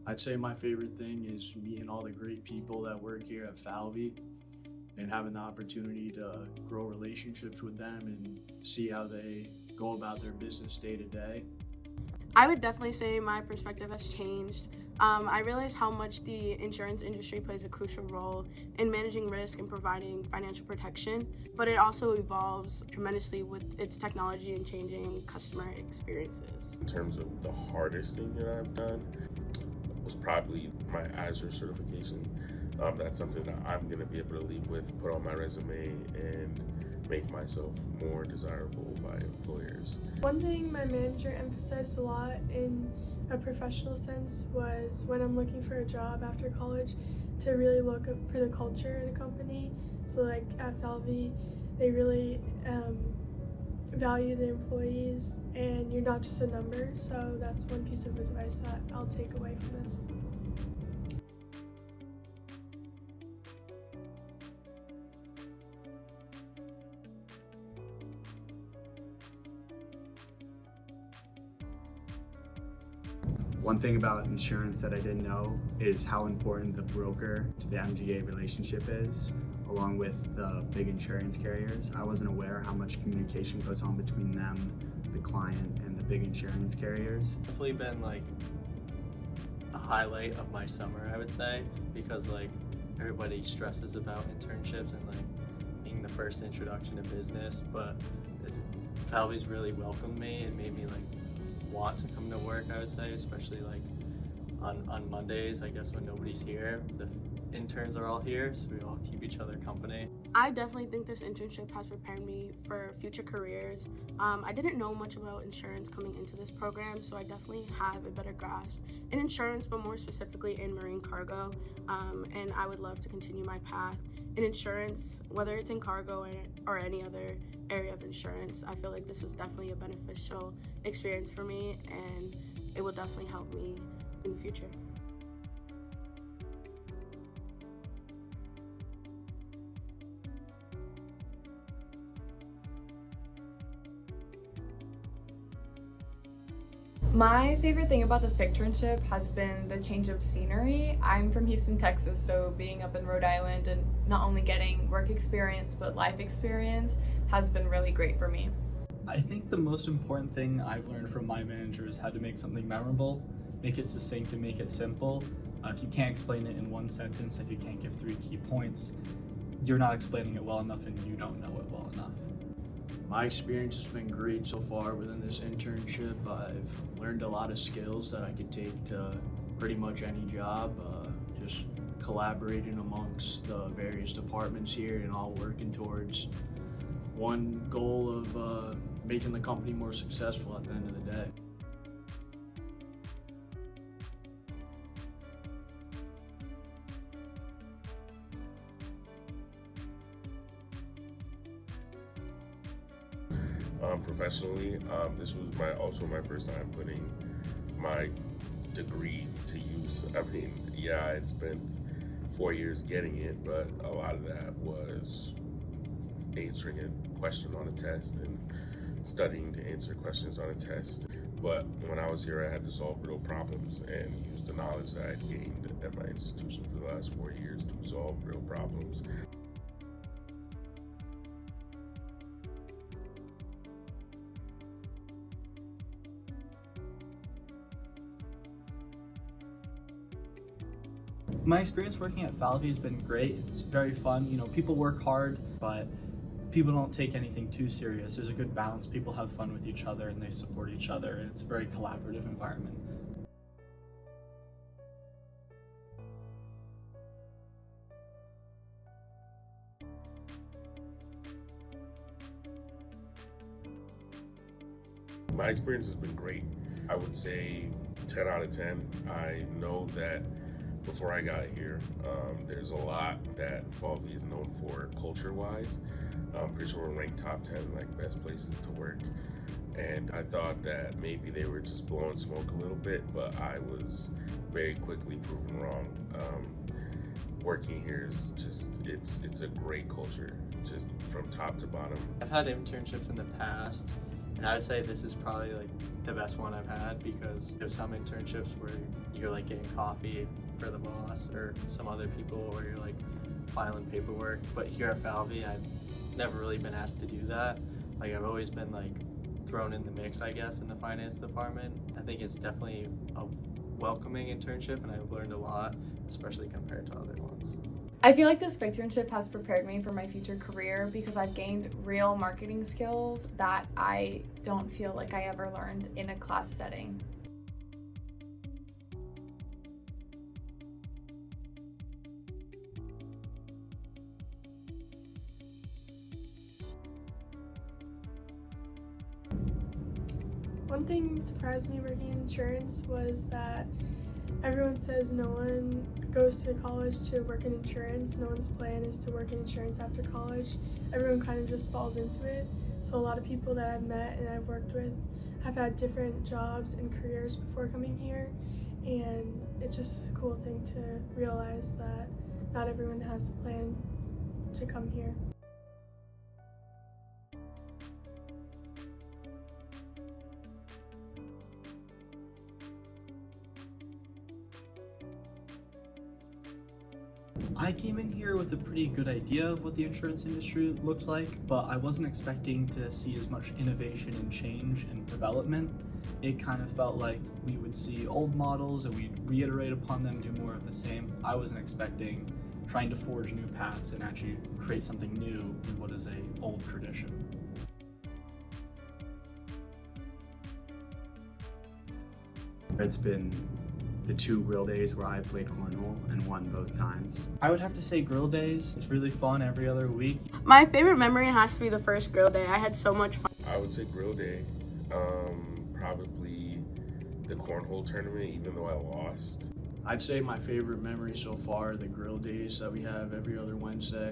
I'd say my favorite thing is meeting all the great people that work here at FIGternship and having the opportunity to grow relationships with them and see how they go about their business day to day. I would definitely say my perspective has changed. I realize how much the insurance industry plays a crucial role in managing risk and providing financial protection, but it also evolves tremendously with its technology and changing customer experiences. In terms of the hardest thing that I've done was probably my Azure certification. That's something that I'm going to be able to leave with, put on my resume, and make myself more desirable by employers. One thing my manager emphasized a lot in a professional sense was when I'm looking for a job after college to really look up for the culture in a company. So like at FIGternship, they really value the employees and you're not just a number. So that's one piece of advice that I'll take away from this. One thing about insurance that I didn't know is how important the broker to the MGA relationship is, along with the big insurance carriers. I wasn't aware how much communication goes on between them, the client, and the big insurance carriers. Definitely been like a highlight of my summer, I would say, because like everybody stresses about internships and like being the first introduction to business, but FIGternship's really welcomed me and made me like want to come to work, I would say, especially like on Mondays, I guess when nobody's here. The interns are all here, so we all keep each other company. I definitely think this internship has prepared me for future careers. I didn't know much about insurance coming into this program, so I definitely have a better grasp in insurance, but more specifically in marine cargo, and I would love to continue my path in insurance, whether it's in cargo or any other area of insurance. I feel like this was definitely a beneficial experience for me, and it will definitely help me in the future. My favorite thing about the FIGternship has been the change of scenery. I'm from Houston, Texas, so being up in Rhode Island and not only getting work experience but life experience has been really great for me. I think the most important thing I've learned from my manager is how to make something memorable, make it succinct and make it simple. If you can't explain it in one sentence, if you can't give 3 key points, you're not explaining it well enough and you don't know it well enough. My experience has been great so far within this internship. I've learned a lot of skills that I could take to pretty much any job, just collaborating amongst the various departments here and all working towards one goal of making the company more successful at the end of the day. Professionally, this was also my first time putting my degree to use. I mean, yeah, I had spent 4 years getting it, but a lot of that was answering a question on a test and studying to answer questions on a test. But when I was here, I had to solve real problems and use the knowledge that I had gained at my institution for the last 4 years to solve real problems. My experience working at FIGternship has been great. It's very fun. You know, people work hard, but people don't take anything too serious. There's a good balance. People have fun with each other and they support each other, and it's a very collaborative environment. My experience has been great. I would say 10 out of 10. I know that before I got here, there's a lot that FIGternship is known for culture-wise. I'm pretty sure we're ranked top 10 like best places to work. And I thought that maybe they were just blowing smoke a little bit, but I was very quickly proven wrong. Working here is just, it's a great culture, just from top to bottom. I've had internships in the past, and I would say this is probably like the best one I've had, because there's some internships where you're like getting coffee for the boss or some other people, or you're like filing paperwork. But here at Falvey, I've never really been asked to do that. Like, I've always been like thrown in the mix, I guess, in the finance department. I think it's definitely a welcoming internship, and I've learned a lot, especially compared to other ones. I feel like this FIGternship has prepared me for my future career because I've gained real marketing skills that I don't feel like I ever learned in a class setting. One thing surprised me working in insurance was that everyone says no one goes to college to work in insurance. No one's plan is to work in insurance after college. Everyone kind of just falls into it. So a lot of people that I've met and I've worked with have had different jobs and careers before coming here. And it's just a cool thing to realize that not everyone has a plan to come here. I came in here with a pretty good idea of what the insurance industry looks like, but I wasn't expecting to see as much innovation and change and development. It kind of felt like we would see old models and we'd reiterate upon them, do more of the same. I wasn't expecting trying to forge new paths and actually create something new in what is an old tradition. It's been the 2 grill days where I played cornhole and won both times. I would have to say grill days. It's really fun every other week. My favorite memory has to be the first grill day. I had so much fun. I would say grill day. Probably the cornhole tournament, even though I lost. I'd say my favorite memory so far are the grill days that we have every other Wednesday.